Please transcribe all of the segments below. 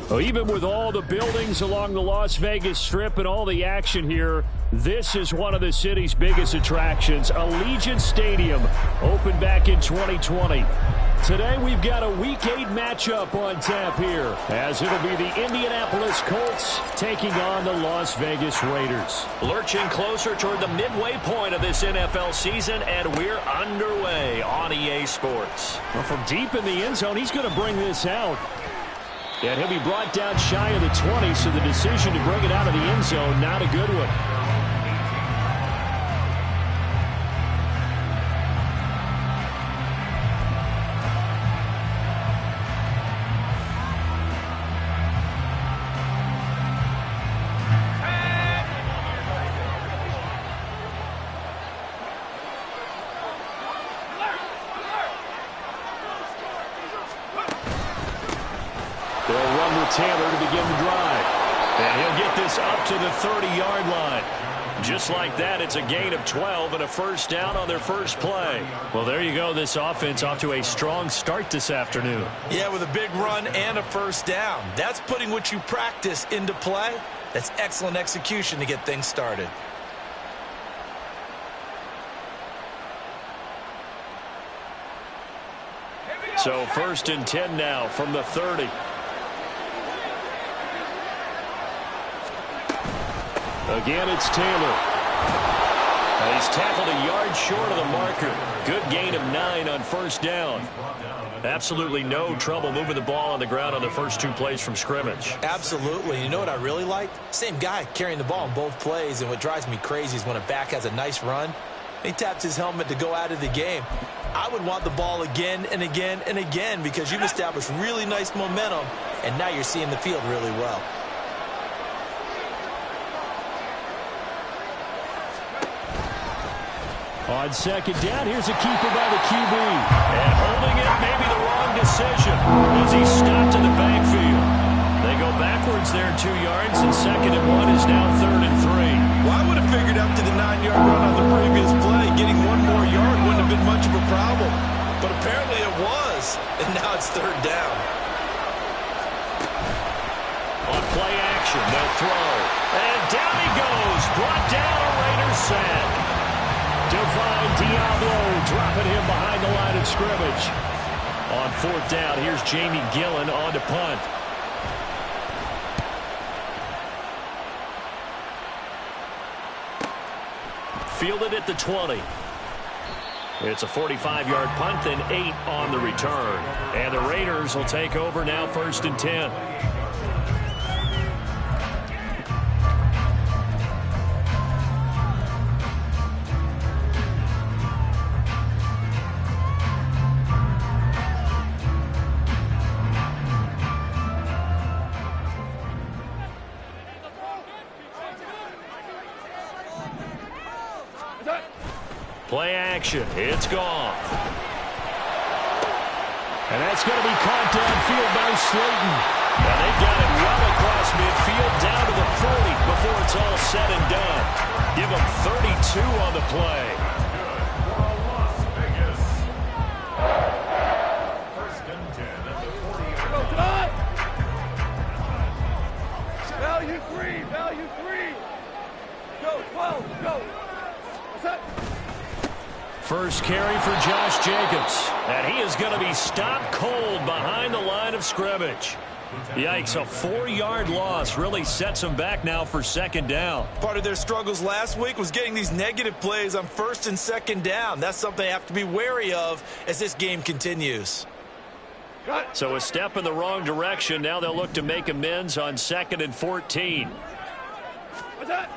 Well, even with all the buildings along the Las Vegas Strip and all the action here, this is one of the city's biggest attractions. Allegiant Stadium opened back in 2020. Today we've got a Week 8 matchup on tap here, as it'll be the Indianapolis Colts taking on the Las Vegas Raiders. Lurching closer toward the midway point of this NFL season, and we're underway on EA Sports. Well, from deep in the end zone, he's going to bring this out. And he'll be brought down shy of the 20, so the decision to bring it out of the end zone, not a good one. Taylor to begin the drive. And he'll get this up to the 30-yard line. Just like that, it's a gain of 12 and a first down on their first play. Well, there you go. This offense off to a strong start this afternoon. Yeah, with a big run and a first down. That's putting what you practice into play. That's excellent execution to get things started. So 1st and 10 now from the 30. Again, it's Taylor. He's tackled a yard short of the marker. Good gain of 9 on first down. Absolutely no trouble moving the ball on the ground on the first 2 plays from scrimmage. Absolutely. You know what I really like? Same guy carrying the ball in both plays, and what drives me crazy is when a back has a nice run, he taps his helmet to go out of the game. I would want the ball again and again and again because you've established really nice momentum, and now you're seeing the field really well. On second down, here's a keeper by the QB. And holding it may be the wrong decision as he's stopped in the backfield. They go backwards there 2 yards, and 2nd and 1 is now 3rd and 3. Well, I would have figured after the 9-yard run on the previous play, getting 1 more yard wouldn't have been much of a problem. But apparently it was, and now it's 3rd down. On play action, they'll throw. And down he goes, brought down a Raiders sack. Divine Diablo dropping him behind the line of scrimmage. On 4th down, here's Jamie Gillen on to punt. Fielded at the 20. It's a 45-yard punt and 8 on the return. And the Raiders will take over now 1st and 10. Play action. It's gone. And that's going to be caught downfield by Slayton. And they've got it well across midfield down to the 40 before it's all said and done. Give them 32 on the play. Las Vegas. 1st and 10 at the 40-yard line. Value 3. Value 3. Go, 12. Go. What's up? First carry for Josh Jacobs. And he is going to be stopped cold behind the line of scrimmage. Yikes, a 4-yard loss really sets them back now for 2nd down. Part of their struggles last week was getting these negative plays on 1st and 2nd down. That's something they have to be wary of as this game continues. So a step in the wrong direction. Now they'll look to make amends on 2nd and 14. What's that?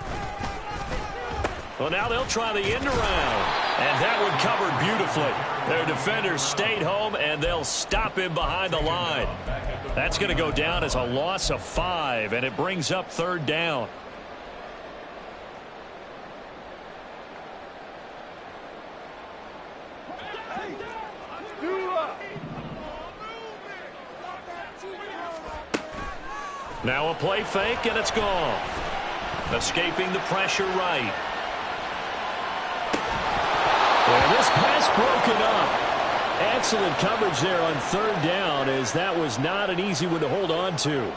Well, now they'll try the end around. And that one covered beautifully. Their defenders stayed home, and they'll stop him behind the line. That's going to go down as a loss of 5, and it brings up 3rd down. Now a play fake, and it's gone. Escaping the pressure right. And this pass broken up. Excellent coverage there on 3rd down, as that was not an easy one to hold on to.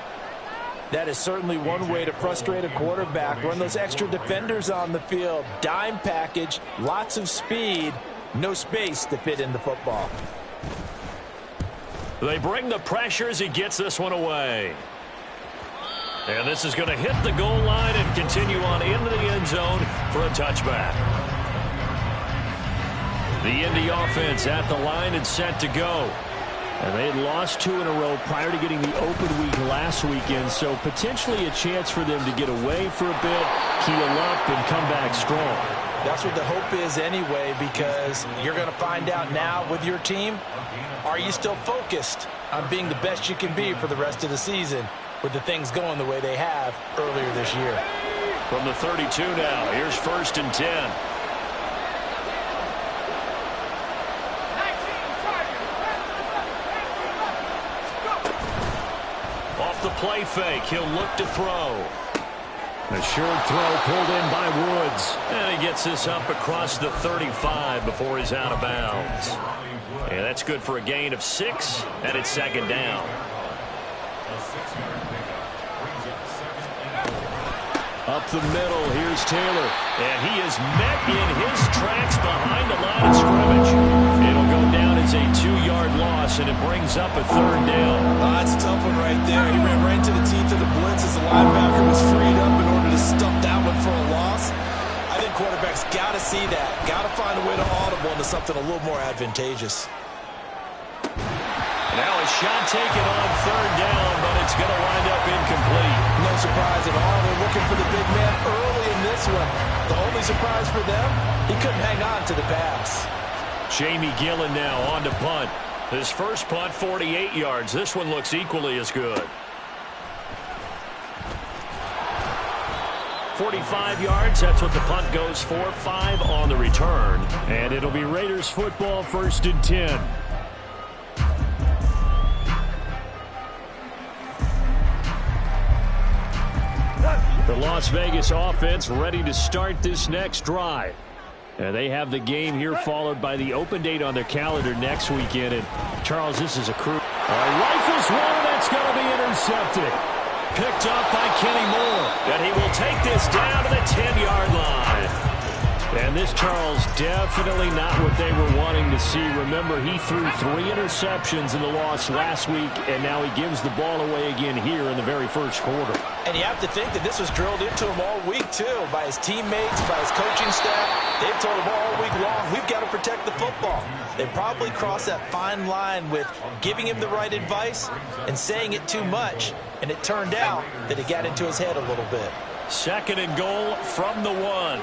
That is certainly one way to frustrate a quarterback. Run those extra defenders on the field. Dime package, lots of speed, no space to fit in the football. They bring the pressure as he gets this one away. And this is going to hit the goal line and continue on into the end zone for a touchback. The Indy offense at the line and set to go. And they had lost 2 in a row prior to getting the open week last weekend, so potentially a chance for them to get away for a bit, heal up, and come back strong. That's what the hope is anyway, because you're going to find out now with your team, are you still focused on being the best you can be for the rest of the season with the things going the way they have earlier this year. From the 32 now, here's 1st and 10. Off the play fake, he'll look to throw. A short throw pulled in by Woods. And he gets this up across the 35 before he's out of bounds. And that's good for a gain of 6, and it's 2nd down. Up the middle, here's Taylor. And he is met in his tracks behind the line of scrimmage. It'll go down as a 2-yard loss, and it brings up a 3rd down. That's a tough one right there. He ran right into the teeth of the blitz as the linebacker was freed up in order to stuff that one for a loss. I think quarterbacks got to see that. Got to find a way to audible into something a little more advantageous. Now a shot taken on 3rd down, but it's going to wind up incomplete. No surprise at all. They're looking for the big man early in this one. The only surprise for them, he couldn't hang on to the pass. Jamie Gillen now on to punt. His first punt, 48 yards. This one looks equally as good. 45 yards, that's what the punt goes for. 5 on the return. And it'll be Raiders football, 1st and 10. The Las Vegas offense ready to start this next drive. And they have the game here followed by the open date on their calendar next weekend. And, Charles, this is a crew. Rifles one, and that's going to be intercepted. Picked up by Kenny Moore. And he will take this down to the 10-yard line. And this, Charles, definitely not what they were wanting to see. Remember, he threw 3 interceptions in the loss last week, and now he gives the ball away again here in the very first quarter. And you have to think that this was drilled into him all week, too, by his teammates, by his coaching staff. They've told him all week long, we've got to protect the football. They probably crossed that fine line with giving him the right advice and saying it too much. And it turned out that it got into his head a little bit. 2nd and goal from the 1.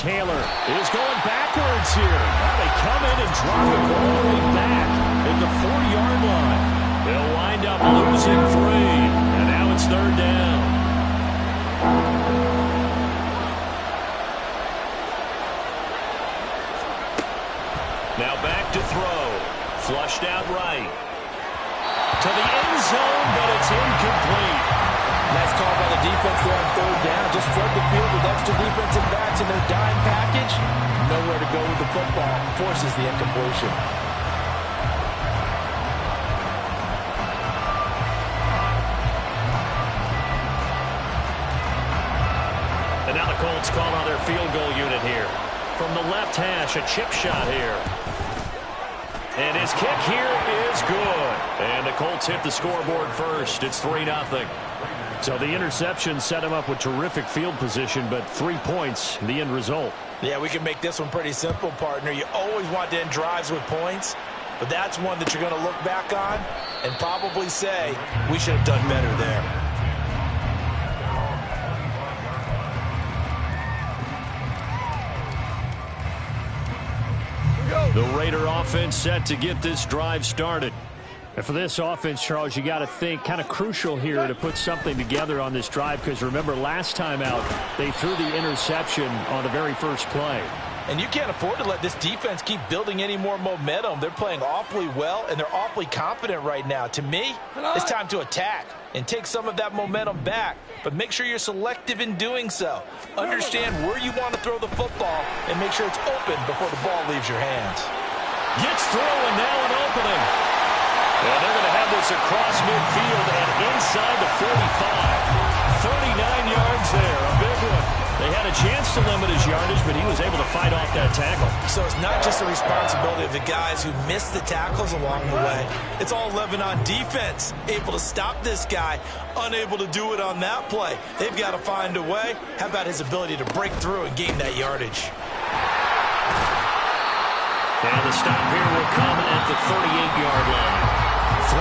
Taylor is going backwards here. Now they come in and drop it all the way back at the 40-yard line. They'll wind up losing 3, and now it's 3rd down. Now back to throw. Flushed out right. To the end zone, but it's incomplete. Nice call by the defense there on 3rd down. Just flood the field with extra defensive backs in their dime package. Nowhere to go with the football. Forces the incompletion. And now the Colts call on their field goal unit here. From the left hash, a chip shot here. And his kick here is good. And the Colts hit the scoreboard first. It's 3-0. So the interception set him up with terrific field position, but 3 points, the end result. Yeah, we can make this one pretty simple, partner. You always want to end drives with points, but that's one that you're going to look back on and probably say, we should have done better there. The Raider offense set to get this drive started. And for this offense, Charles, you got to think kind of crucial here to put something together on this drive, because remember last time out they threw the interception on the very first play. And you can't afford to let this defense keep building any more momentum. They're playing awfully well, and they're awfully confident right now. To me, it's time to attack and take some of that momentum back. But make sure you're selective in doing so. Understand where you want to throw the football and make sure it's open before the ball leaves your hands. Gets through, and now an opening. And they're going to have this across midfield and inside the 45. 39 yards there, a big one. They had a chance to limit his yardage, but he was able to fight off that tackle. So it's not just the responsibility of the guys who missed the tackles along the way. It's all 11 on defense. Able to stop this guy, unable to do it on that play. They've got to find a way. How about his ability to break through and gain that yardage? And the stop here will come at the 38-yard line. 3-0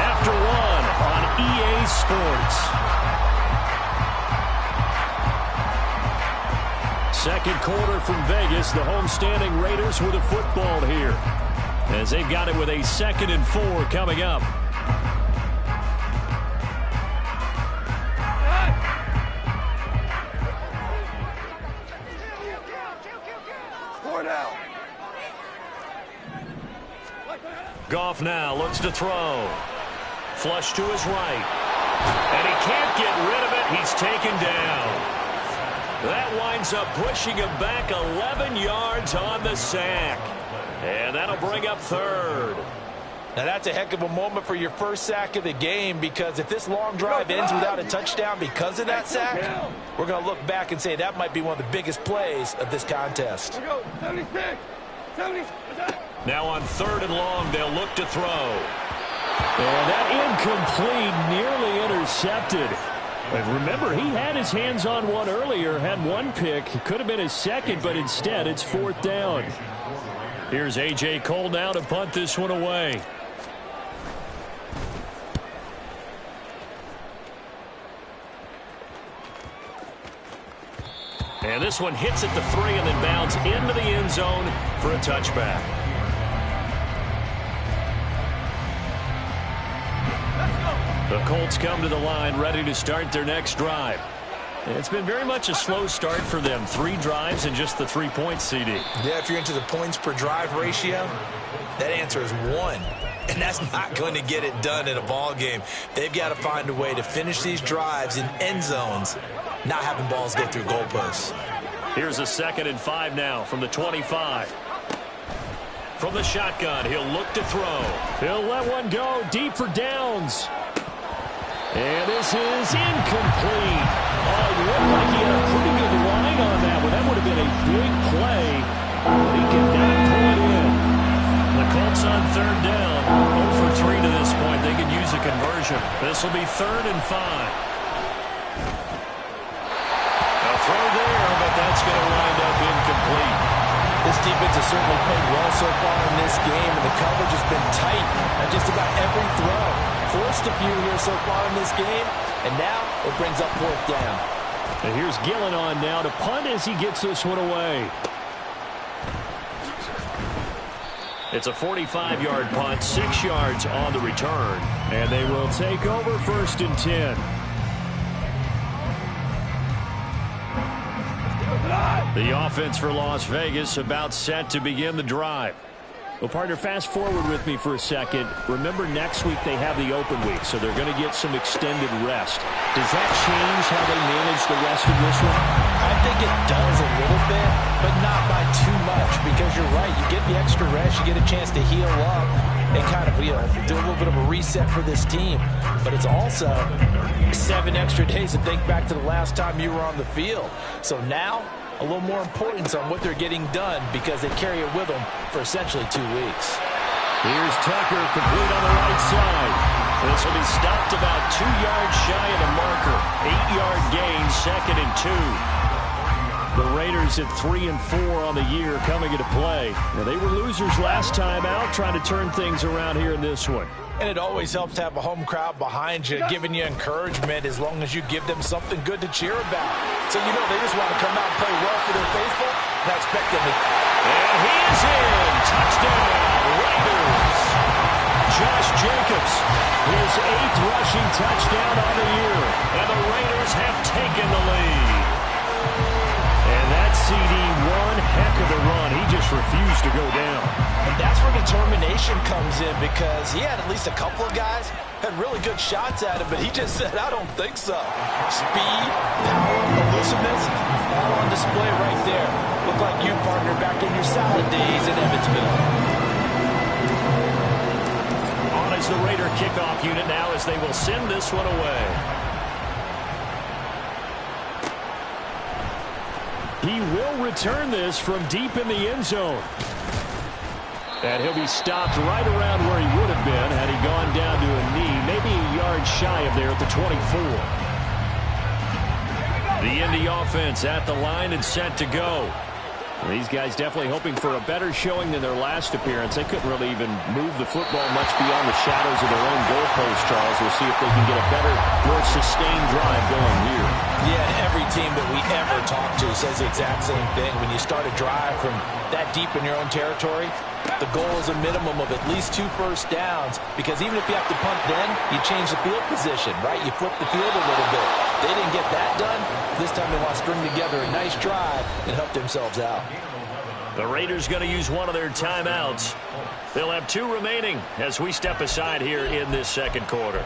after one on EA Sports. Second quarter from Vegas. The homestanding Raiders with a football here, as they've got it with a 2nd and 4 coming up. Goff now looks to throw. Flush to his right. And he can't get rid of it. He's taken down. That winds up pushing him back 11 yards on the sack. And that'll bring up 3rd. Now that's a heck of a moment for your first sack of the game, because if this long drive ends without a touchdown because of that sack, we're going to look back and say that might be one of the biggest plays of this contest. 76, 76. Now on 3rd and long, they'll look to throw. And that incomplete, nearly intercepted. But remember, he had his hands on one earlier, had one pick. It could have been his second, but instead it's 4th down. Here's A.J. Cole now to punt this one away. And this one hits at the 3 and then bounds into the end zone for a touchback. The Colts come to the line ready to start their next drive. It's been very much a slow start for them. 3 drives and just the 3 points, CD. Yeah, if you're into the points per drive ratio, that answer is 1. And that's not going to get it done in a ball game. They've got to find a way to finish these drives in end zones, not having balls go through goalposts. Here's a 2nd and 5 now from the 25. From the shotgun, he'll look to throw. He'll let one go deep for downs. And this is incomplete. Oh, it looked like he had a pretty good line on that one. That would have been a big play. But he could not pull it in. The Colts on 3rd down. 0 for 3 to this point. They could use a conversion. This will be 3rd and 5. A throw there, but that's going to wind up incomplete. This defense has certainly played well so far in this game, and the coverage has been tight on just about every throw. Forced a few here so far in this game, and now it brings up 4th down. And here's Gillen on now to punt as he gets this one away. It's a 45-yard punt, 6 yards on the return. And they will take over 1st and 10. The offense for Las Vegas about set to begin the drive. Well, partner, fast forward with me for a second. Remember, next week they have the open week, so they're going to get some extended rest. Does that change how they manage the rest of this one? I think it does a little bit, but not by too much, because you're right. You get the extra rest, you get a chance to heal up and kind of do a little bit of a reset for this team. But it's also 7 extra days to think back to the last time you were on the field. So now, a little more importance on what they're getting done, because they carry it with them for essentially 2 weeks. Here's Tucker, complete on the right side. This will be stopped about 2 yards shy of the marker. 8-yard gain, 2nd and 2. The Raiders at 3 and 4 on the year coming into play. Now, they were losers last time out, trying to turn things around here in this one. And it always helps to have a home crowd behind you, giving you encouragement as long as you give them something good to cheer about. So, they just want to come out and play well for their faithful, and I expect them to And he is in. Touchdown, Raiders. Josh Jacobs, his 8th rushing touchdown on the year. And the Raiders have taken the lead. And that CD, one heck of a run. He just refused to go down. And that's where determination comes in, because he had at least a couple of guys had really good shots at him, but he just said, I don't think so. Speed, power, elusiveness, all on display right there. Look like you, partner, back in your salad days in Evansville. On is the Raider kickoff unit now as they will send this one away. He will return this from deep in the end zone. And he'll be stopped right around where he would have been had he gone down to a knee, maybe a yard shy of there at the 24. The Indy offense at the line and set to go. These guys definitely hoping for a better showing than their last appearance. They couldn't really even move the football much beyond the shadows of their own goalpost, Charles. We'll see if they can get a better, more sustained drive going here. Yeah, and every team that we ever talk to says the exact same thing. When you start a drive from that deep in your own territory, the goal is a minimum of at least 2 first downs, because even if you have to punt then, you change the field position, right? You flip the field a little bit. They didn't get that done. This time they want to string together a nice drive and help themselves out. The Raiders going to use one of their timeouts. They'll have 2 remaining as we step aside here in this second quarter.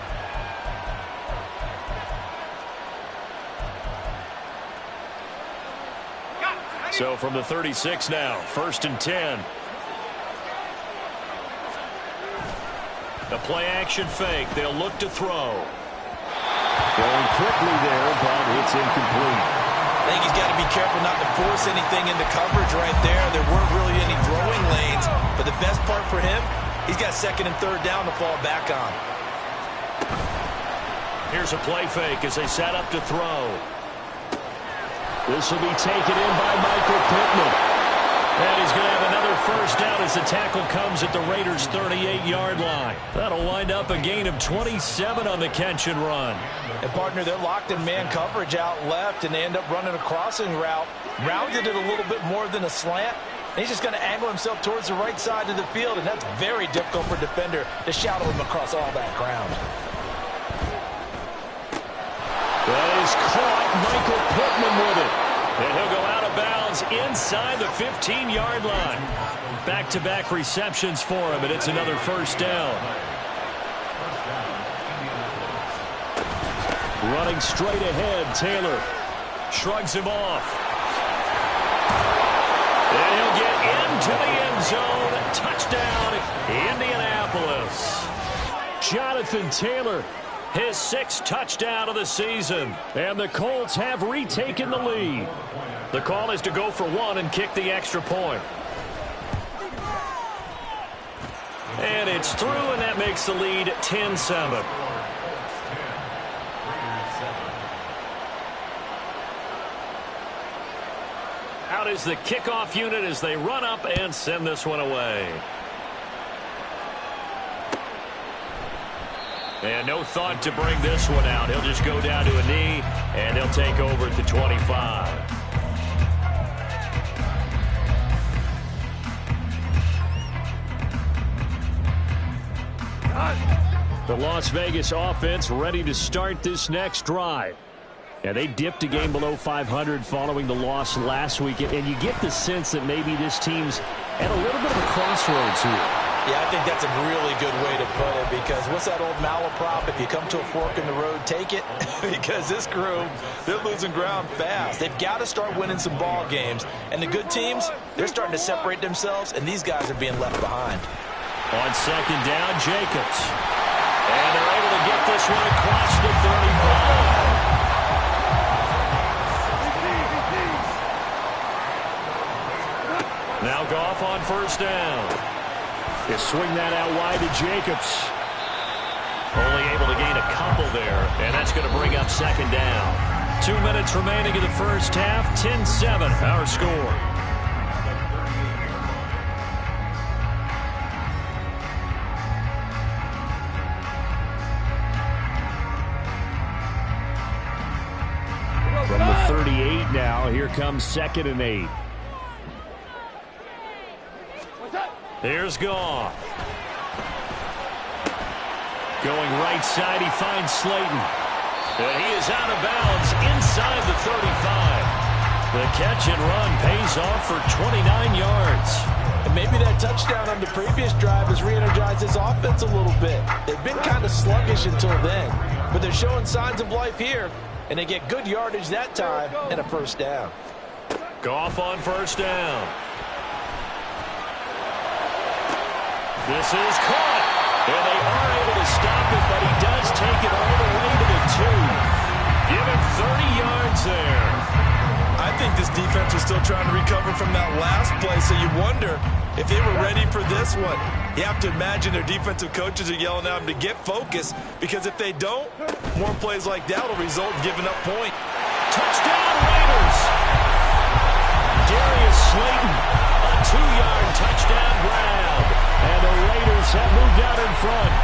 So from the 36 now, 1st and 10. The play-action fake. They'll look to throw. Going quickly there, but it's incomplete. I think he's got to be careful not to force anything into coverage right there. There weren't really any throwing lanes, but the best part for him, he's got 2nd and 3rd down to fall back on. Here's a play fake as they set up to throw. This will be taken in by Michael Pittman. And he's going to have another first down as the tackle comes at the Raiders' 38-yard line. That'll wind up a gain of 27 on the catch and run. And, partner, they're locked in man coverage out left, and they end up running a crossing route. Rounded it a little bit more than a slant. And he's just going to angle himself towards the right side of the field, and that's very difficult for a defender to shadow him across all that ground. That is caught. Michael Pittman with it. And he'll go out of bounds inside the 15-yard line. Back-to-back receptions for him, and it's another first down. Running straight ahead, Taylor shrugs him off. And he'll get into the end zone. Touchdown, Indianapolis. Jonathan Taylor, his 6th touchdown of the season. And the Colts have retaken the lead. The call is to go for 1 and kick the extra point. And it's through, and that makes the lead 10-7. Out is the kickoff unit as they run up and send this one away. And no thought to bring this one out. He'll just go down to a knee, and he'll take over at the 25. The Las Vegas offense ready to start this next drive. And they dipped a game below 500 following the loss last week. And you get the sense that maybe this team's at a little bit of a crossroads here. Yeah, I think that's a really good way to put it, because what's that old malaprop? If you come to a fork in the road, take it. Because this crew, they're losing ground fast. They've got to start winning some ball games. And the good teams, they're starting to separate themselves, and these guys are being left behind. On 2nd down, Jacobs. And they're able to get this one across the 35. Now Goff on 1st down. They swing that out wide to Jacobs. Only able to gain a couple there, and that's going to bring up 2nd down. 2 minutes remaining in the first half. 10-7, our score. From the 38 now, here comes 2nd and 8. Here's Goff. Going right side, he finds Slayton. And he is out of bounds inside the 35. The catch and run pays off for 29 yards. And maybe that touchdown on the previous drive has re-energized this offense a little bit. They've been kind of sluggish until then, but they're showing signs of life here, and they get good yardage that time and a first down. Goff on first down. This is caught, and they are able to stop it, but he does take it all the way to the 2. Give him 30 yards there. I think this defense was still trying to recover from that last play, so you wonder if they were ready for this one. You have to imagine their defensive coaches are yelling at them to get focused, because if they don't, more plays like that will result in giving up points. Touchdown, Raiders! Darius Slayton, a 2-yard touchdown grab. And the Raiders have moved out in front.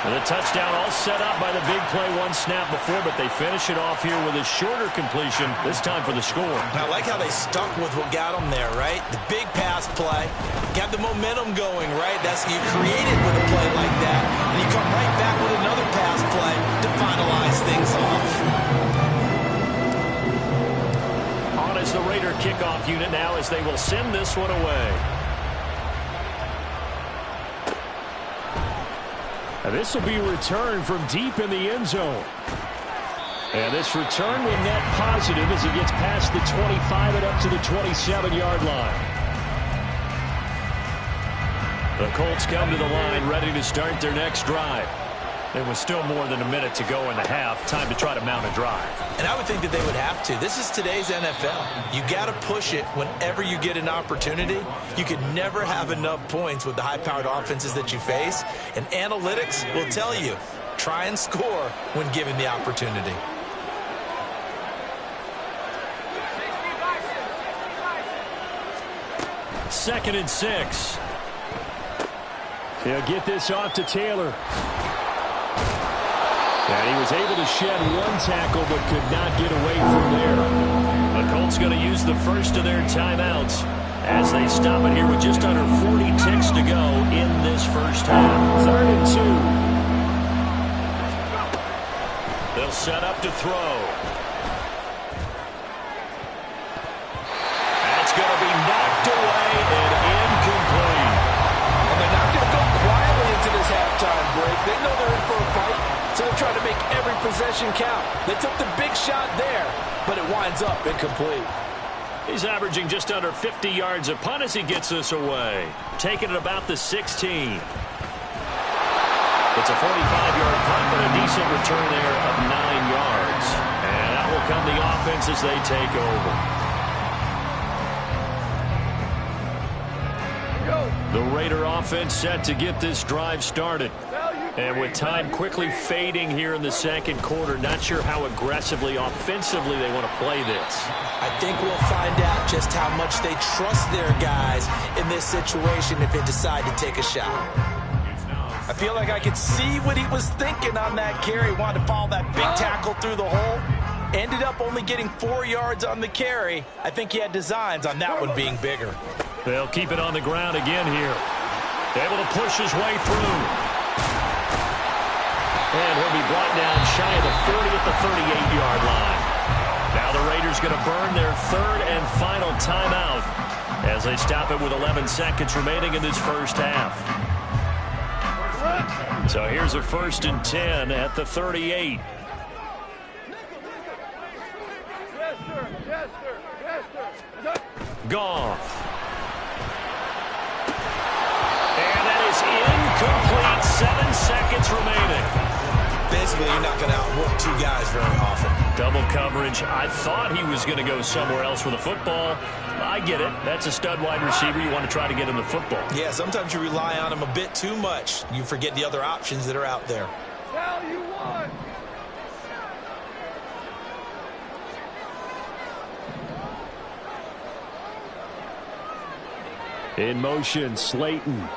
And the touchdown all set up by the big play one snap before, but they finish it off here with a shorter completion, this time for the score. I like how they stuck with what got them there, right? The big pass play, got the momentum going, right? That's you create it with a play like that, and you come right back with another pass play to finalize things off. On is the Raider kickoff unit now as they will send this one away. And this will be a return from deep in the end zone. And this return will net positive as he gets past the 25 and up to the 27-yard line. The Colts come to the line ready to start their next drive. There was still more than a minute to go in the half. Time to try to mount a drive. And I would think that they would have to. This is today's NFL. You got to push it whenever you get an opportunity. You could never have enough points with the high-powered offenses that you face. And analytics will tell you, try and score when given the opportunity. Second and 6. He'll get this off to Taylor. And he was able to shed one tackle but could not get away from there. The Colts going to use the first of their timeouts as they stop it here with just under 40 ticks to go in this first half. 3rd and 2. They'll set up to throw. That's going to be knocked away and incomplete. And they're not going to go quietly into this halftime break. They know they're in for a fight. So they're trying to make every possession count. They took the big shot there, but it winds up incomplete. He's averaging just under 50 yards a punt as he gets this away. Taking it about the 16. It's a 45-yard punt, but a decent return there of 9 yards. And that will come the offense as they take over. The Raider offense set to get this drive started. And with time quickly fading here in the second quarter, not sure how aggressively, offensively they want to play this. I think we'll find out just how much they trust their guys in this situation if they decide to take a shot. I feel like I could see what he was thinking on that carry. Wanted to follow that big tackle through the hole. Ended up only getting 4 yards on the carry. I think he had designs on that one being bigger. They'll keep it on the ground again here. Able to push his way through. And he'll be brought down shy of the 40 at the 38-yard line. Now the Raiders going to burn their 3rd and final timeout as they stop it with 11 seconds remaining in this first half. So here's a 1st and 10 at the 38. Goff. And that is incomplete. 7 seconds remaining. Basically, you're not going to outwork 2 guys very often. Double coverage. I thought he was going to go somewhere else with the football. I get it. That's a stud wide receiver. You want to try to get him the football. Yeah, sometimes you rely on him a bit too much. You forget the other options that are out there. Now you won. In motion, Slayton.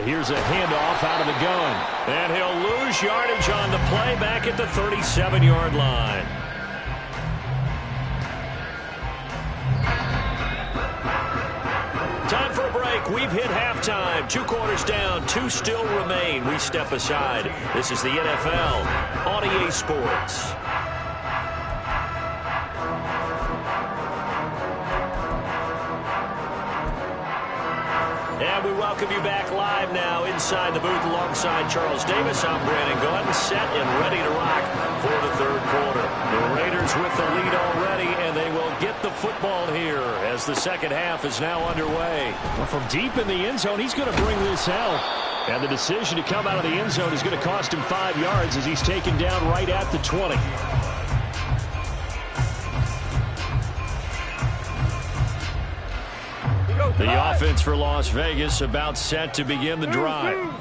Here's a handoff out of the gun. And he'll lose yardage on the play back at the 37-yard line. Time for a break. We've hit halftime. 2 quarters down. 2 still remain. We step aside. This is the NFL on EA Sports. And we welcome you back live now inside the booth alongside Charles Davis. I'm Brandon Gunn, set and ready to rock for the third quarter. The Raiders with the lead already, and they will get the football here as the second half is now underway. Well, from deep in the end zone, he's going to bring this out. And the decision to come out of the end zone is going to cost him 5 yards as he's taken down right at the 20. The offense for Las Vegas about set to begin the drive.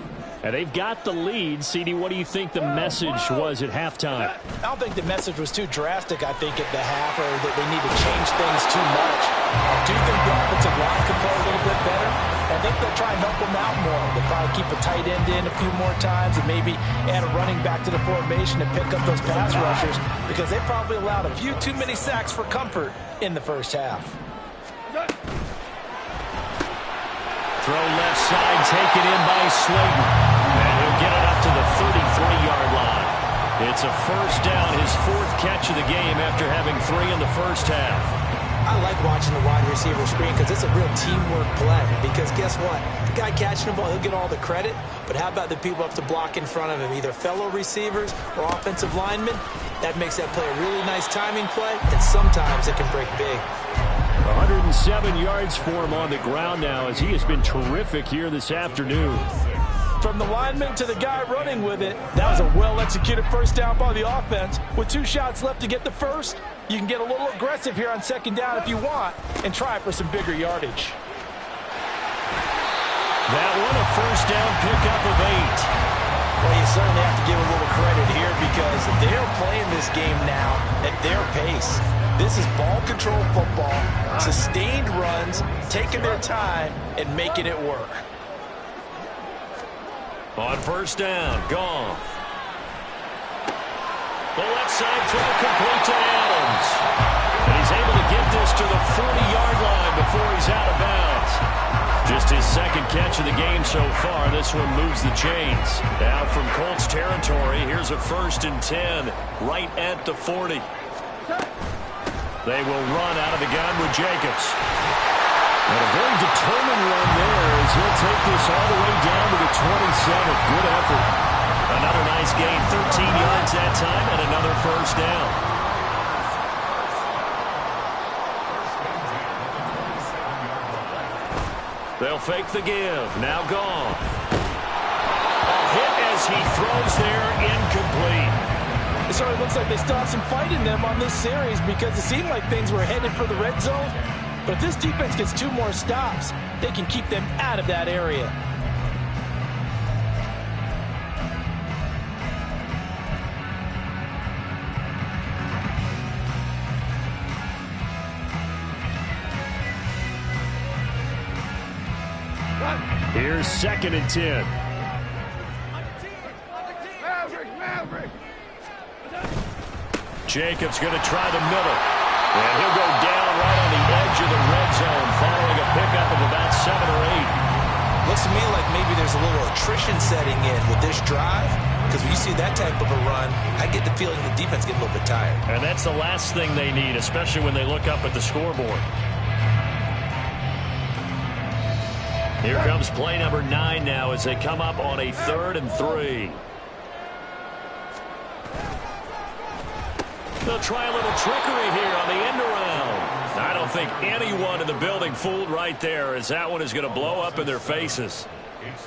And they've got the lead. CD, what do you think the message was at halftime? I don't think the message was too drastic, I think, at the half, or that they need to change things too much. I do think the offensive line can play a little bit better. I think they'll try and help them out more. They'll probably keep a tight end in a few more times and maybe add a running back to the formation and pick up those pass rushers, because they probably allowed a few too many sacks for comfort in the first half. Throw left side, taken in by Slayton. And he'll get it up to the 33-yard line. It's a first down, his 4th catch of the game after having 3 in the first half. I like watching the wide receiver screen because it's a real teamwork play. Because guess what? The guy catching the ball, he'll get all the credit. But how about the people up to block in front of him, either fellow receivers or offensive linemen? That makes that play a really nice timing play, and sometimes it can break big. 107 yards for him on the ground now as he has been terrific here this afternoon. From the lineman to the guy running with it, that was a well-executed first down by the offense. With 2 shots left to get the first, you can get a little aggressive here on second down if you want and try for some bigger yardage. That one a first down pickup of 8. Well, you certainly have to give a little credit here because they're playing this game now at their pace. This is ball control football, sustained runs, taking their time, and making it work. On first down, Goff. The left side throw complete to Adams. And he's able to get this to the 40-yard line before he's out of bounds. Just his 2nd catch of the game so far. This one moves the chains. Now from Colts territory, here's a 1st and 10 right at the 40. They will run out of the gun with Jacobs. And a very determined run there as he'll take this all the way down to the 27. Good effort. Another nice gain, 13 yards that time, and another first down. They'll fake the give. Now Goff. A hit as he throws there, incomplete. It certainly looks like they still have some fight in them on this series because it seemed like things were headed for the red zone. But if this defense gets 2 more stops, they can keep them out of that area. Here's 2nd and 10. Jacobs going to try the middle. And he'll go down right on the edge of the red zone following a pickup of about 7 or 8. Looks to me like maybe there's a little attrition setting in with this drive. Because when you see that type of a run, I get the feeling the defense gets a little bit tired. And that's the last thing they need, especially when they look up at the scoreboard. Here comes play number 9 now as they come up on a 3rd and 3. They'll try a little trickery here on the end around. I don't think anyone in the building fooled right there as that one is going to blow up in their faces.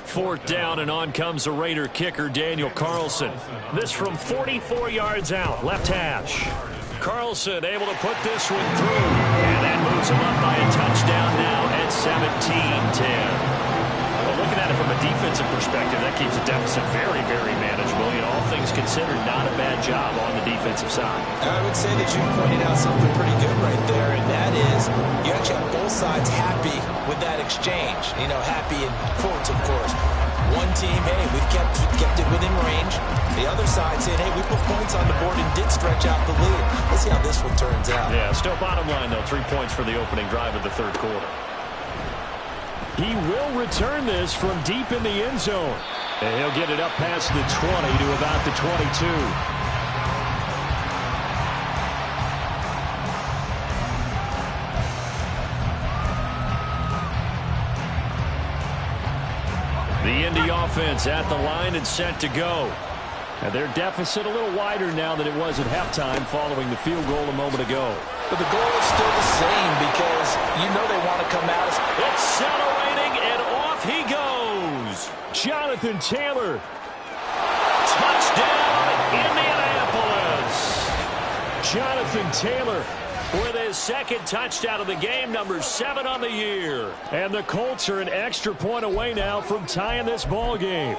4th down, and on comes the Raider kicker, Daniel Carlson. This from 44 yards out, left hash. Carlson able to put this one through, and that moves him up by a touchdown now at 17-10. Well, looking at it from a defensive perspective, that keeps the deficit very, very manageable. You know, all things considered, not a bad job on the defensive side. I would say that you pointed out something pretty good right there, and that is you actually have both sides happy with that exchange. You know, happy in quotes, of course. One team, hey, we've kept it within range. The other side saying, hey, we put points on the board and did stretch out the lead. Let's see how this one turns out. Yeah, still bottom line, though, 3 points for the opening drive of the third quarter. He will return this from deep in the end zone. And he'll get it up past the 20 to about the 22. The Indy offense at the line and set to go. And their deficit a little wider now than it was at halftime following the field goal a moment ago. But the goal is still the same because you know they want to come at us. Accelerating, and off he goes. Jonathan Taylor. Touchdown, Indianapolis. Jonathan Taylor. With his second touchdown of the game, number 7 on the year. And the Colts are an extra point away now from tying this ball game.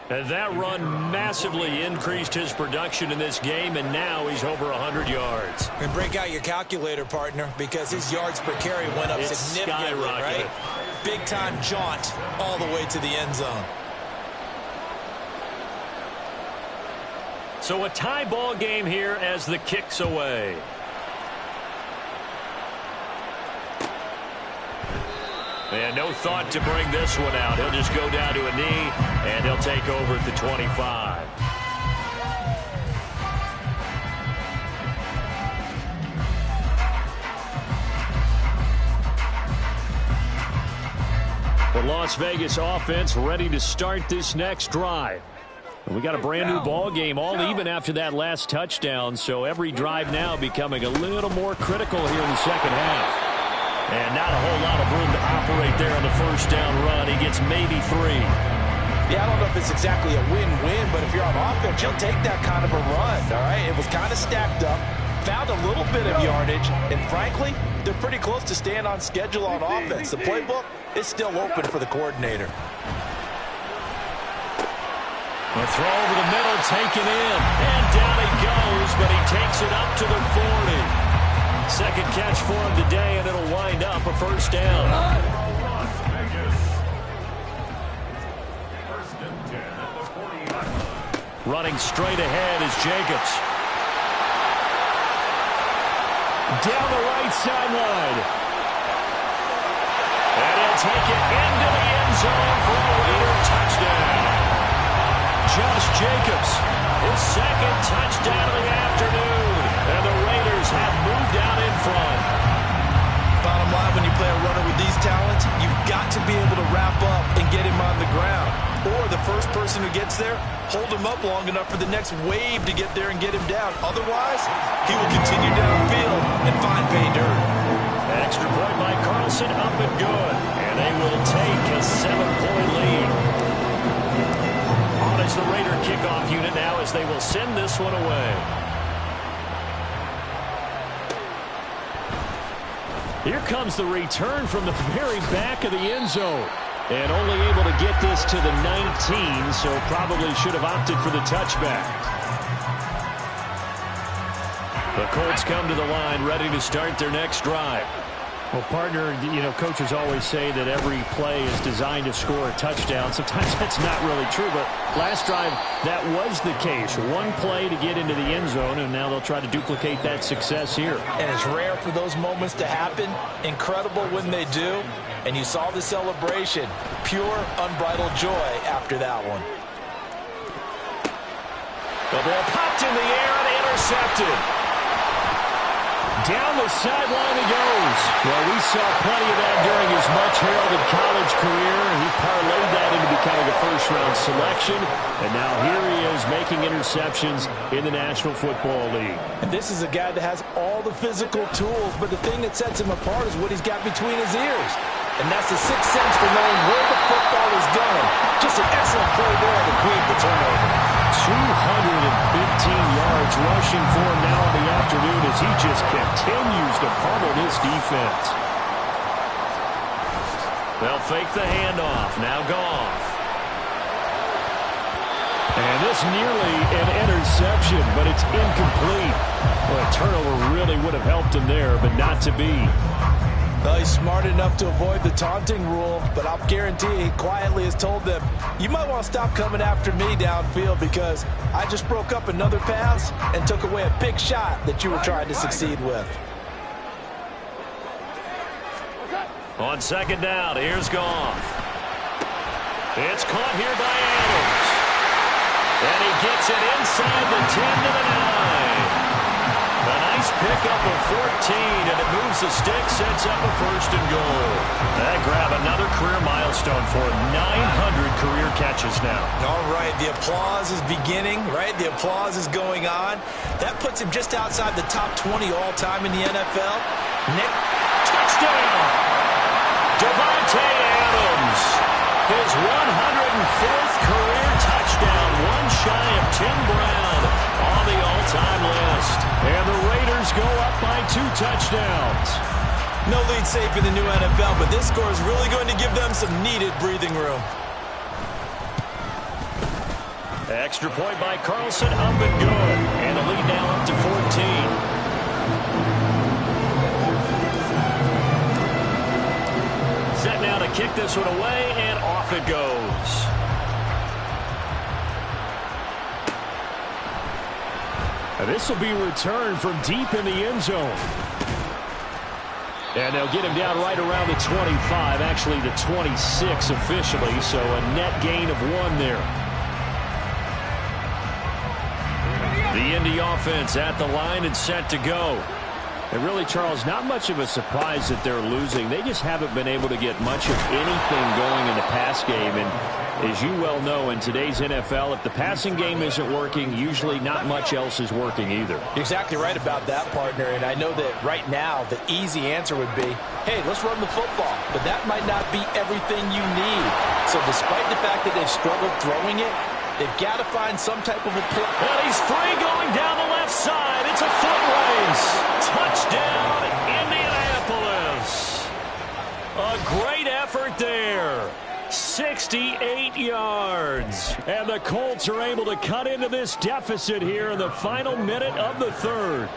And that run massively increased his production in this game, and now he's over 100 yards. And break out your calculator, partner, because his yards per carry went up It's significantly, right? Big-time jaunt all the way to the end zone. So a tie ball game here as the kick's away. And no thought to bring this one out. He'll just go down to a knee, and he'll take over at the 25. The Las Vegas offense ready to start this next drive. And we got a brand new ball game, all even after that last touchdown. So every drive now becoming a little more critical here in the second half. And not a whole lot of room to operate there on the first down run. He gets maybe 3. Yeah, I don't know if it's exactly a win-win, but if you're on offense, you'll take that kind of a run, all right? It was kind of stacked up, found a little bit of yardage, and frankly, they're pretty close to staying on schedule on offense. The playbook is still open for the coordinator. A throw over the middle, taken in, and down he goes, but he takes it up to the 40. Second catch for him today, and it'll wind up a first down. Las Vegas. First and 10 at the 40. Running straight ahead is Jacobs. Down the right sideline. And he'll take it into the end zone for a Raider touchdown. Josh Jacobs, his second touchdown of the afternoon. And the Raiders have moved out in front. Bottom line, when you play a runner with these talents, you've got to be able to wrap up and get him on the ground. Or the first person who gets there, hold him up long enough for the next wave to get there and get him down. Otherwise, he will continue downfield and find pay dirt. Extra point by Carlson, up and good. And they will take a 7-point lead. On is the Raider kickoff unit now as they will send this one away. Here comes the return from the very back of the end zone. And only able to get this to the 19, so probably should have opted for the touchback. The Colts come to the line ready to start their next drive. Well, partner, you know, coaches always say that every play is designed to score a touchdown. Sometimes that's not really true, but last drive, that was the case. One play to get into the end zone, and now they'll try to duplicate that success here. And it's rare for those moments to happen. Incredible when they do. And you saw the celebration. Pure, unbridled joy after that one. The ball popped in the air and intercepted. Down the sideline he goes. Well, we saw plenty of that during his much-heralded college career. He parlayed that into becoming a first-round selection. And now here he is making interceptions in the National Football League. And this is a guy that has all the physical tools, but the thing that sets him apart is what he's got between his ears. And that's the sixth sense for knowing where the football is going. Just an excellent play there to create the turnover. 215 yards rushing for him now in the afternoon as he just continues to pummel this defense. They'll fake the handoff. Now Goff. And this nearly an interception, but it's incomplete. Well, a turnover really would have helped him there, but not to be. Well, he's smart enough to avoid the taunting rule, but I'll guarantee he quietly has told them, you might want to stop coming after me downfield because I just broke up another pass and took away a big shot that you were trying to succeed with. On second down, here's Goff. It's caught here by Adams. And he gets it inside the 10 to the 9. A nice pickup of 14, and it moves the stick, sets up a 1st and goal. That grab another career milestone for him. 900 career catches now. All right, the applause is beginning, right? The applause is going on. That puts him just outside the top 20 all-time in the NFL. Nick, touchdown! Davante Adams, his 104th career touchdown, one shy of Tim Brown on the all-time list. And the Raiders go up by 2 touchdowns. No lead safe in the new NFL, but this score is really going to give them some needed breathing room. Extra point by Carlson, up and good. And the lead now up to 14. Set now to kick this one away, and off it goes. And this will be returned from deep in the end zone. And they'll get him down right around the 25, actually the 26 officially, so a net gain of 1 there. The Indy offense at the line and set to go. And really, Charles, not much of a surprise that they're losing. They just haven't been able to get much of anything going in the pass game. And as you well know, in today's NFL, if the passing game isn't working, usually not much else is working either. You're exactly right about that, partner. And I know that right now the easy answer would be, hey, let's run the football. But that might not be everything you need. So despite the fact that they've struggled throwing it, they've got to find some type of a play. And he's free going down the left side. It's a foot race. Touchdown, Indianapolis. A great effort there. 68 yards. And the Colts are able to cut into this deficit here in the final minute of the 3rd.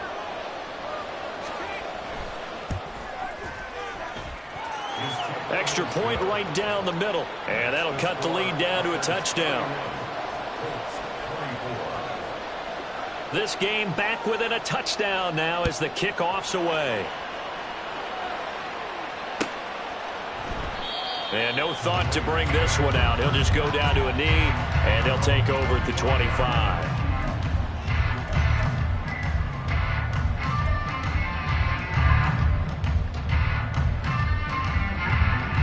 Extra point right down the middle. And that'll cut the lead down to a touchdown. This game back within a touchdown now as the kickoff's away. And no thought to bring this one out. He'll just go down to a knee, and they'll take over at the 25.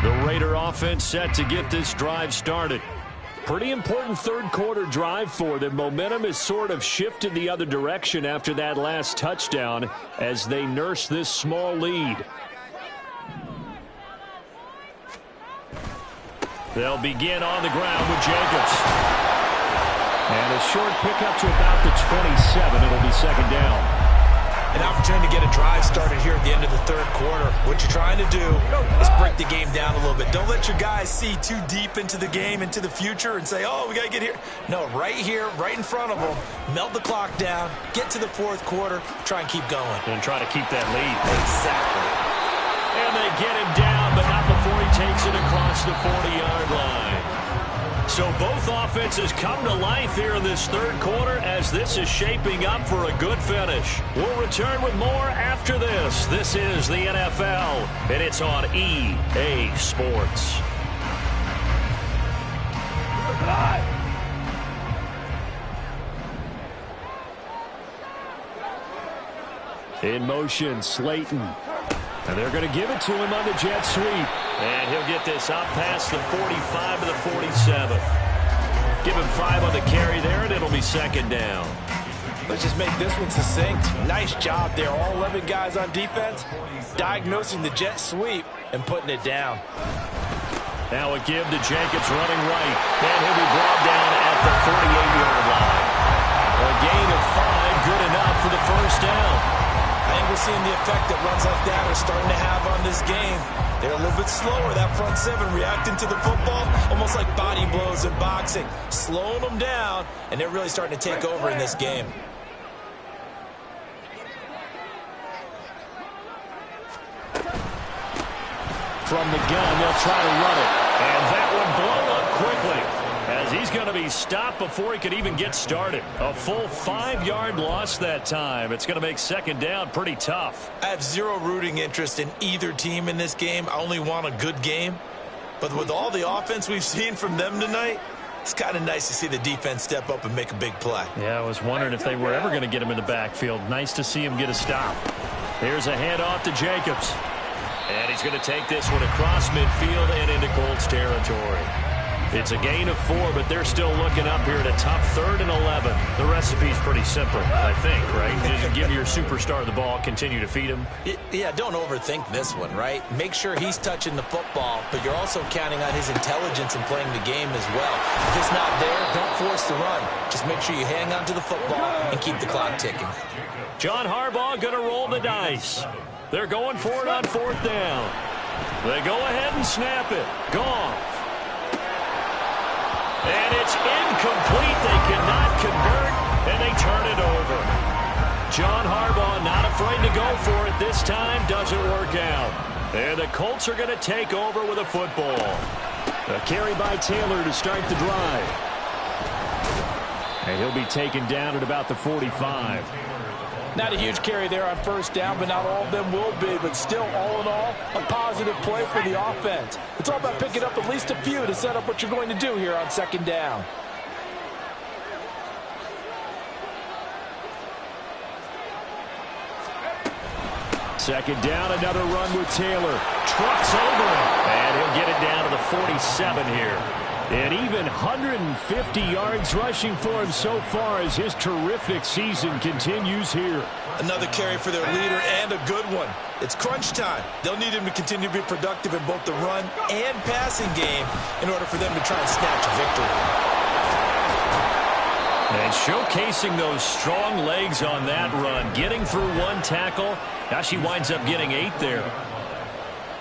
The Raider offense set to get this drive started. Pretty important 3rd quarter drive for them. Momentum has sort of shifted the other direction after that last touchdown as they nurse this small lead. They'll begin on the ground with Jacobs. And a short pickup to about the 27. It'll be 2nd down. An opportunity to get a drive started here at the end of the 3rd quarter. What you're trying to do is break the game down a little bit. Don't let your guys see too deep into the game, into the future, and say, oh, we got to get here. No, right here, right in front of them, melt the clock down, get to the 4th quarter, try and keep going. And try to keep that lead. Exactly. And they get him down, but not before he takes it across the 40-yard line. So both offenses come to life here in this 3rd quarter as this is shaping up for a good finish. We'll return with more after this. This is the NFL, and it's on EA Sports. In motion, Slayton. And they're going to give it to him on the jet sweep. And he'll get this up past the 45 to the 47. Give him 5 on the carry there, and it'll be 2nd down. Let's just make this one succinct. Nice job there. All 11 guys on defense diagnosing the jet sweep and putting it down. Now a give to Jacobs running right. And he'll be brought down at the 48-yard line. A gain of 5, good enough for the 1st down. I think we're seeing the effect that runs like that are starting to have on this game. They're a little bit slower, that front 7 reacting to the football, almost like body blows in boxing, slowing them down, and they're really starting to take over in this game. From the gun, they'll try to run it. And that one blown up quickly as he He's going to be stopped before he could even get started. A full 5-yard loss that time. It's going to make second down pretty tough. I have zero rooting interest in either team in this game. I only want a good game. But with all the offense we've seen from them tonight, it's kind of nice to see the defense step up and make a big play. Yeah, I was wondering if they were ever going to get him in the backfield. Nice to see him get a stop. Here's a handoff to Jacobs. And he's going to take this one across midfield and into Colts territory. It's a gain of 4, but they're still looking up here at a tough 3rd and 11. The recipe's pretty simple, I think, right? Just give your superstar the ball, continue to feed him. Yeah, don't overthink this one, right? Make sure he's touching the football, but you're also counting on his intelligence in playing the game as well. If it's not there, don't force the run. Just make sure you hang on to the football and keep the clock ticking. John Harbaugh going to roll the dice. They're going for it on 4th down. They go ahead and snap it. Gone. And it's incomplete. They cannot convert, and they turn it over. John Harbaugh not afraid to go for it this time. Doesn't work out. And the Colts are going to take over with a football. A carry by Taylor to start the drive. And he'll be taken down at about the 45. Not a huge carry there on 1st down, but not all of them will be. But still, all in all, a positive play for the offense. It's all about picking up at least a few to set up what you're going to do here on 2nd down. Second down, another run with Taylor. Trucks over him. And he'll get it down to the 47 here. And even 150 yards rushing for him so far as his terrific season continues here. Another carry for their leader and a good one. It's crunch time. They'll need him to continue to be productive in both the run and passing game in order for them to try and snatch a victory. And showcasing those strong legs on that run. Getting through 1 tackle. Now she winds up getting 8 there.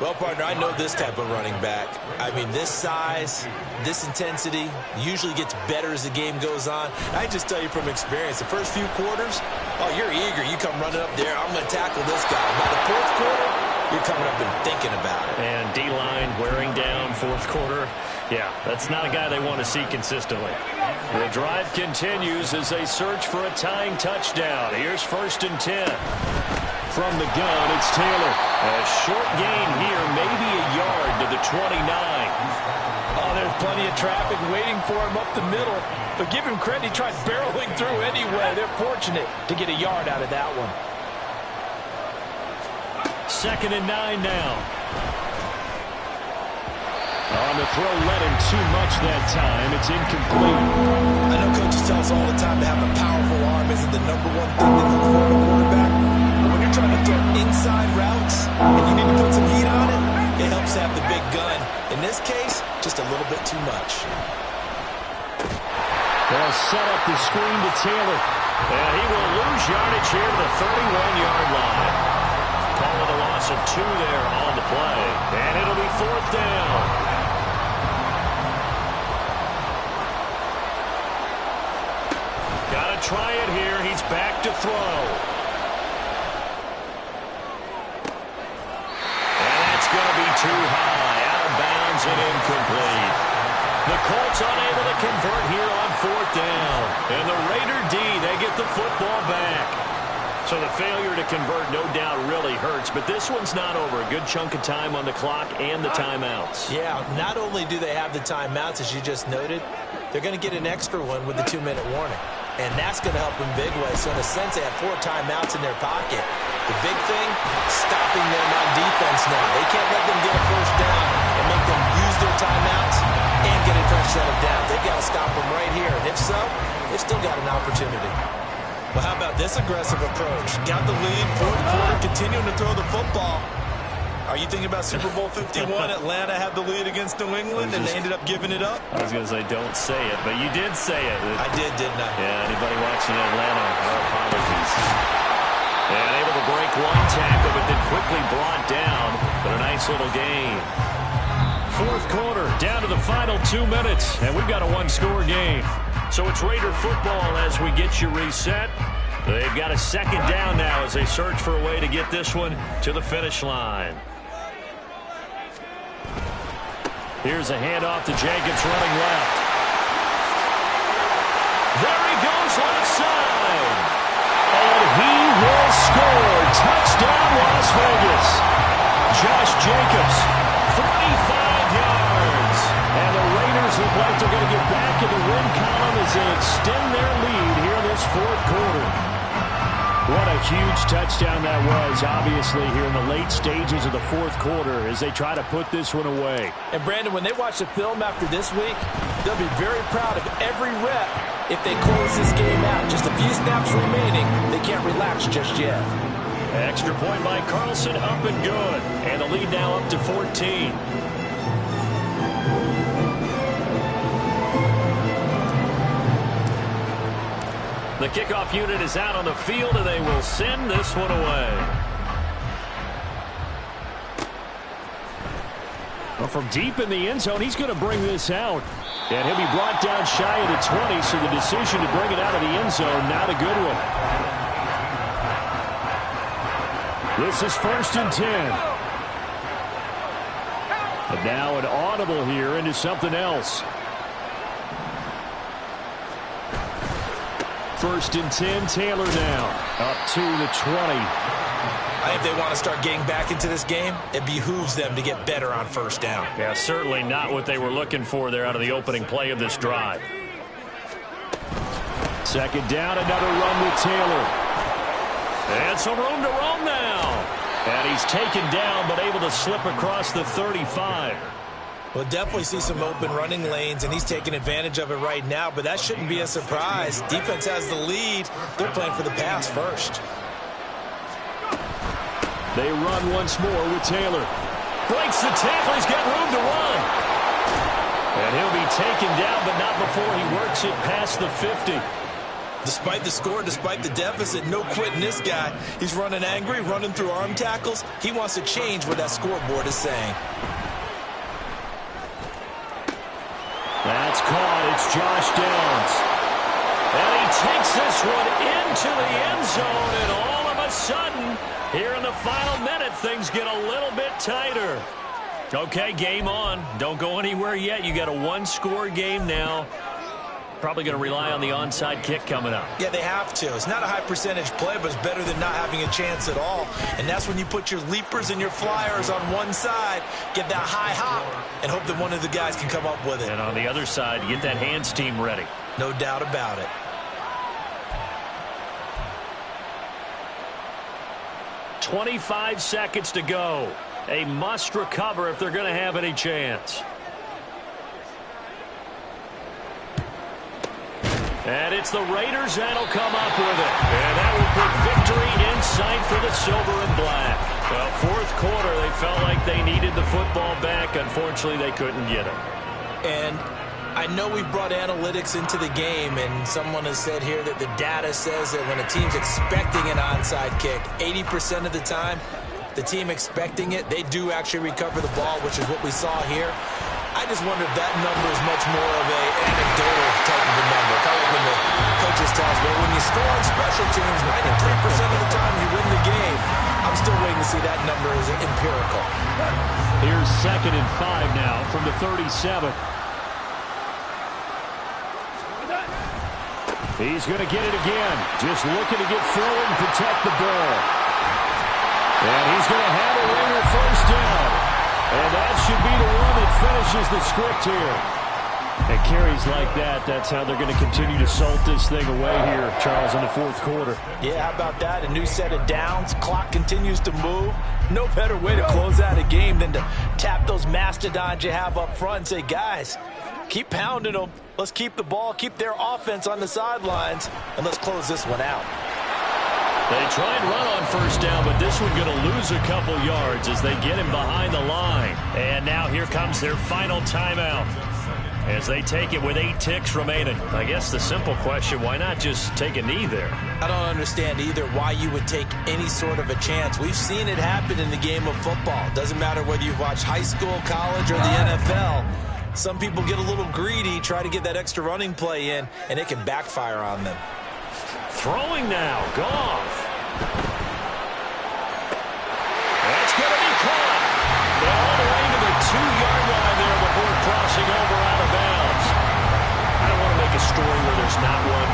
Well, partner, I know this type of running back. I mean, this size, this intensity usually gets better as the game goes on. I just tell you from experience, the first few quarters, oh, you're eager. You come running up there, I'm going to tackle this guy. By the 4th quarter, you're coming up and thinking about it. And D-line wearing down 4th quarter. Yeah, that's not a guy they want to see consistently. The drive continues as they search for a tying touchdown. Here's 1st and 10. From the gun, it's Taylor. A short gain here, maybe a yard to the 29. Oh, there's plenty of traffic waiting for him up the middle. But give him credit, he tried barreling through anyway. They're fortunate to get a yard out of that one. 2nd and 9 now. On the throw, led him too much that time. It's incomplete. I know coaches tell us all the time that having a powerful arm isn't the #1 thing that looks for a quarterback. But when you're trying to throw inside routes and you need to put some heat on it, it helps to have the big gun. In this case, just a little bit too much. They'll set up the screen to Taylor. And he will lose yardage here to the 31-yard line. Call it a loss of 2 there on the play. And it'll be 4th down. Got to try it here. He's back to throw. And that's going to be too high. Out of bounds and incomplete. The Colts unable to convert here on 4th down. And the Raider D, they get the football back. So the failure to convert, no doubt, really hurts. But this one's not over. A good chunk of time on the clock and the timeouts. Yeah, not only do they have the timeouts, as you just noted, they're going to get an extra one with the 2-minute warning. And that's going to help in big ways. So in a sense, they have 4 timeouts in their pocket. The big thing, stopping them on defense now. They can't let them get a 1st down and make them use their timeouts and get a fresh set of downs. They've got to stop them right here. And if so, they've still got an opportunity. Well, how about this aggressive approach? Got the lead, 4th quarter, continuing to throw the football. Are you thinking about Super Bowl 51? Atlanta had the lead against New England, and they ended up giving it up? I was going to say, don't say it, but you did say it. I did, didn't I? Yeah, anybody watching Atlanta, our apologies. And able to break 1 tackle, but then quickly brought down. But a nice little gain. 4th quarter, down to the final 2 minutes, and we've got a 1-score game. So it's Raider football as we get you reset. They've got a 2nd down now as they search for a way to get this one to the finish line. Here's a handoff to Jacobs running left. There he goes left side. And he will score. Touchdown, Las Vegas. Josh Jacobs, 45 yards. And the Raiders look like they're going to get back in the win column as they extend their lead here in this fourth quarter. What a huge touchdown that was, obviously, here in the late stages of the fourth quarter as they try to put this one away. And, Brandon, when they watch the film after this week, they'll be very proud of every rep if they close this game out. Just a few snaps remaining. They can't relax just yet. Extra point by Carlson, up and good. And the lead now up to 14. The kickoff unit is out on the field, and they will send this one away. Well, from deep in the end zone, he's going to bring this out. And he'll be brought down shy of the 20, so the decision to bring it out of the end zone, not a good one. This is 1st and 10. And now an audible here into something else. 1st and 10, Taylor now up to the 20. If they want to start getting back into this game, it behooves them to get better on 1st down. Yeah, certainly not what they were looking for there out of the opening play of this drive. 2nd down, another run with Taylor. And some room to roam now. And he's taken down, but able to slip across the 35. We'll definitely see some open running lanes, and he's taking advantage of it right now, but that shouldn't be a surprise. Defense has the lead. They're playing for the pass first. They run once more with Taylor. Breaks the tackle. He's got room to run. And he'll be taken down, but not before he works it past the 50. Despite the score, despite the deficit, no quitting this guy. He's running angry, running through arm tackles. He wants to change what that scoreboard is saying. That's caught. It's Josh Downs. And he takes this one into the end zone, and all of a sudden, here in the final minute, things get a little bit tighter. Okay, game on. Don't go anywhere yet. You got a one-score game now. Probably going to rely on the onside kick coming up. Yeah, they have to. It's not a high percentage play, but it's better than not having a chance at all. And that's when you put your leapers and your flyers on one side, get that high hop, and hope that one of the guys can come up with it. And on the other side, get that hands team ready. No doubt about it. 25 seconds to go. A must recover if they're going to have any chance. And it's the Raiders that'll come up with it. And that will put victory in sight for the silver and black. Well, fourth quarter, they felt like they needed the football back. Unfortunately, they couldn't get it. And I know we brought analytics into the game, and someone has said here that the data says that when a team's expecting an onside kick, 80% of the time, the team expecting it, they do actually recover the ball, which is what we saw here. I just wonder if that number is much more of an anecdotal type of a number. Kind of like when the coaches tell us, well, when you score on special teams, 93% of the time you win the game. I'm still waiting to see that number as empirical. Here's 2nd and 5 now from the 37. He's going to get it again. Just looking to get forward and protect the ball. And he's going to have a Raider 1st down. And that should be the one that finishes the script here. And carries like that, that's how they're going to continue to salt this thing away here, Charles, in the fourth quarter. Yeah, how about that? A new set of downs. Clock continues to move. No better way to close out a game than to tap those mastodons you have up front and say, guys, keep pounding them. Let's keep the ball, keep their offense on the sidelines, and let's close this one out. They try and run on 1st down, but this one going to lose a couple yards as they get him behind the line. And now here comes their final timeout as they take it with 8 ticks remaining. I guess the simple question, why not just take a knee there? I don't understand either why you would take any sort of a chance. We've seen it happen in the game of football. Doesn't matter whether you've watched high school, college, or the NFL. Some people get a little greedy, try to get that extra running play in, and it can backfire on them. Throwing now, Goff. That's going to be caught. All the way to the 2-yard line there before crossing over out of bounds. I don't want to make a story where there's not one,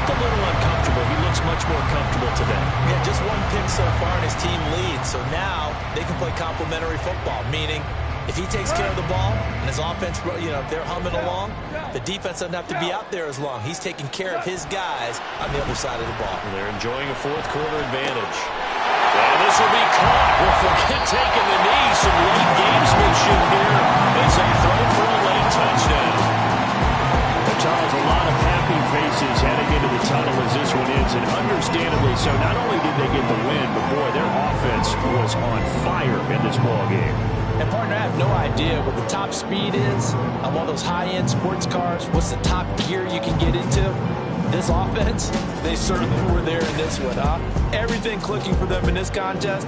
looked a little uncomfortable. He looks much more comfortable today. Yeah, just one pick so far and his team leads. So now they can play complementary football, meaning if he takes care of the ball and his offense, they're humming along, the defense doesn't have to be out there as long. He's taking care of his guys on the other side of the ball. They're enjoying a fourth quarter advantage. And this will be caught. We'll forget taking the knee. Some late gamesmanship here as they throw for a late touchdown. Charles, a lot of happy faces heading into the tunnel as this one ends, and understandably so. Not only did they get the win, but boy, their offense was on fire in this ball game. And partner, I have no idea what the top speed is on one of those high-end sports cars. What's the top gear you can get into? This offense, they certainly were there in this one, huh? Everything clicking for them in this contest.